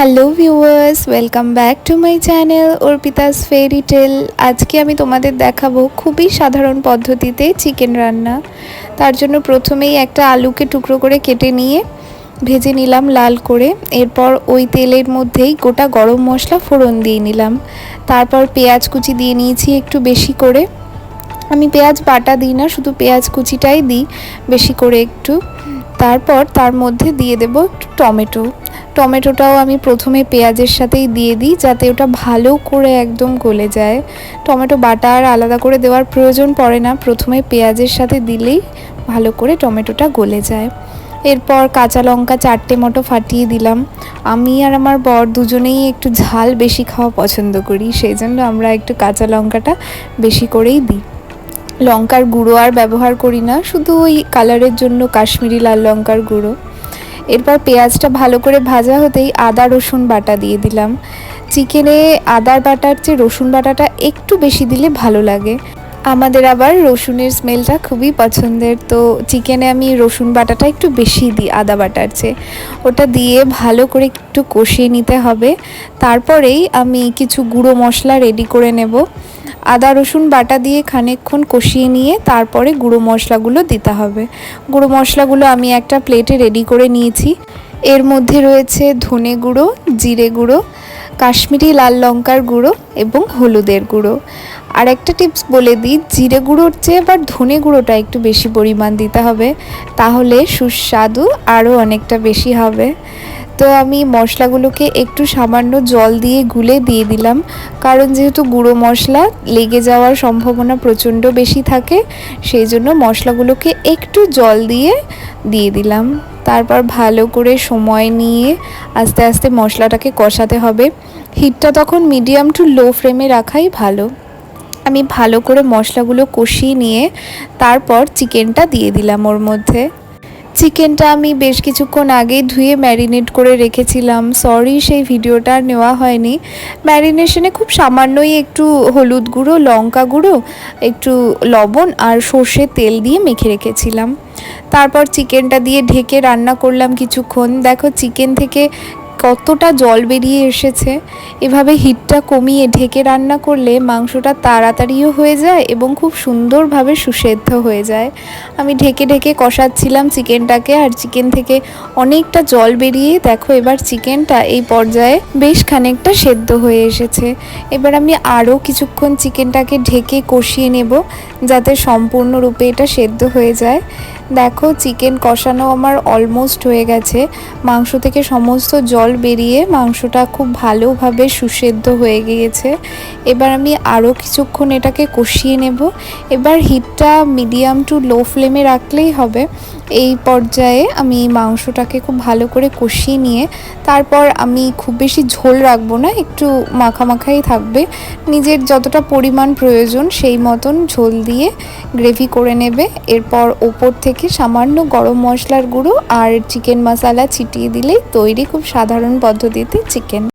Hello viewers, welcome back to my channel Arpita's fairy tale. আজকে আমি তোমাদের দেখাবো খুবই সাধারণ পদ্ধতিতে চিকেন রান্না। তার জন্য প্রথমেই একটা আলুকে টুকরো করে কেটে নিয়ে ভেজে নিলাম লাল করে। এরপর ওই তেলের মধ্যেই গোটা গরম মশলা ফোড়ন দিয়ে নিলাম। তারপর পেঁয়াজ কুচি দিয়ে নিয়েছি একটু বেশি করে। আমি পেঁয়াজ বাটা দিই না, শুধু পেঁয়াজ কুচিটাই দিই বেশি করে একটু। তারপর তার মধ্যে দিয়ে দেব একটু টমেটোটাও আমি প্রথমে পেঁয়াজের সাথেই দিয়ে দিই, যাতে ওটা ভালো করে একদম গলে যায়। টমেটো বাটা আর আলাদা করে দেওয়ার প্রয়োজন পড়ে না, প্রথমে পেঁয়াজের সাথে দিলেই ভালো করে টমেটোটা গলে যায়। এরপর কাঁচা লঙ্কা 4টে মতো ফাটিয়ে দিলাম। আমি আর আমার বর দুজনেই একটু ঝাল বেশি খাওয়া পছন্দ করি, সেই জন্য আমরা একটু কাঁচা লঙ্কাটা বেশি করেই দিই। লঙ্কার গুঁড়ো আর ব্যবহার করি না, শুধু ওই কালারের জন্য কাশ্মীরি লাল লঙ্কার গুঁড়ো। এরপর পেঁয়াজটা ভালো করে ভাজা হতেই আদা রসুন বাটা দিয়ে দিলাম। চিকেনে আদার বাটার চেয়ে রসুন বাটাটা একটু বেশি দিলে ভালো লাগে। আমাদের আবার রসুনের স্মেলটা খুবই পছন্দের, তো চিকেনে আমি রসুন বাটাটা একটু বেশি দিই আদা বাটার চেয়ে। ওটা দিয়ে ভালো করে একটু কষিয়ে নিতে হবে। তারপরেই আমি কিছু গুঁড়ো মশলা রেডি করে নেব। আদা রসুন বাটা দিয়ে খানিকক্ষণ কষিয়ে নিয়ে তারপরে গুঁড়ো মশলাগুলো দিতে হবে। গুঁড়ো মশলাগুলো আমি একটা প্লেটে রেডি করে নিয়েছি। এর মধ্যে রয়েছে ধনে গুঁড়ো, জিরে গুঁড়ো, কাশ্মীরি লাল লঙ্কার গুঁড়ো এবং হলুদের গুঁড়ো। আর একটা টিপস বলে দিই, জিরে গুঁড়োর চেয়ে আবার ধনে গুঁড়োটা একটু বেশি পরিমাণ দিতে হবে, তাহলে সুস্বাদু আরও অনেকটা বেশি হবে। তো আমি মশলাগুলোকে একটু সামান্য জল দিয়ে গুলে দিয়ে দিলাম, কারণ যেহেতু গুঁড়ো মশলা লেগে যাওয়ার সম্ভাবনা প্রচণ্ড বেশি থাকে, সেই জন্য মশলাগুলোকে একটু জল দিয়ে দিয়ে দিলাম। তারপর ভালো করে সময় নিয়ে আস্তে আস্তে মশলাটাকে কষাতে হবে। হিটটা তখন মিডিয়াম টু লো ফ্লেমে রাখাই ভালো। আমি ভালো করে মশলাগুলো কষিয়ে নিয়ে তারপর চিকেনটা দিয়ে দিলাম ওর মধ্যে। চিকেনটা আমি বেশ কিছুক্ষণ আগেই ধুয়ে ম্যারিনেট করে রেখেছিলাম। সরি, সেই ভিডিওটা আর নেওয়া হয়নি। ম্যারিনেশনে খুব সামান্যই একটু হলুদ গুঁড়ো, লঙ্কা গুঁড়ো, একটু লবণ আর সর্ষের তেল দিয়ে মেখে রেখেছিলাম। তারপর চিকেনটা দিয়ে ঢেকে রান্না করলাম কিছুক্ষণ। দেখো চিকেন থেকে কতটা জল বেরিয়ে এসেছে। এভাবে হিটটা কমিয়ে ঢেকে রান্না করলে মাংসটা তাড়াতাড়িও হয়ে যায় এবং খুব সুন্দরভাবে সুসেদ্ধ হয়ে যায়। আমি ঢেকে ঢেকে কষাচ্ছিলাম চিকেনটাকে, আর চিকেন থেকে অনেকটা জল বেরিয়ে দেখো এবার চিকেনটা এই পর্যায়ে বেশ খানিকটা সেদ্ধ হয়ে এসেছে। এবার আমি আরও কিছুক্ষণ চিকেনটাকে ঢেকে কষিয়ে নেব, যাতে সম্পূর্ণরূপে এটা সেদ্ধ হয়ে যায়। দেখো চিকেন কষানো আমার অলমোস্ট হয়ে গেছে। মাংস থেকে সমস্ত জল বেরিয়ে মাংসটা খুব ভালোভাবে সুসেদ্ধ হয়ে গিয়েছে। এবার আমি আরও কিছুক্ষণ এটাকে কষিয়ে নেব। এবার হিটটা মিডিয়াম টু লো ফ্লেমে রাখলেই হবে। এই পর্যায়ে আমি মাংসটাকে খুব ভালো করে কষিয়ে নিয়ে তারপর আমি খুব বেশি ঝোল রাখবো না, একটু মাখামাখাই থাকবে। নিজের যতটা পরিমাণ প্রয়োজন সেই মতন ঝোল দিয়ে গ্রেভি করে নেবে। এরপর ওপর থেকে সামান্য গরম মশলার গুঁড়ো আর চিকেন মশলা ছিটিয়ে দিলেই তৈরি খুব সাধারণ পদ্ধতিতে চিকেন।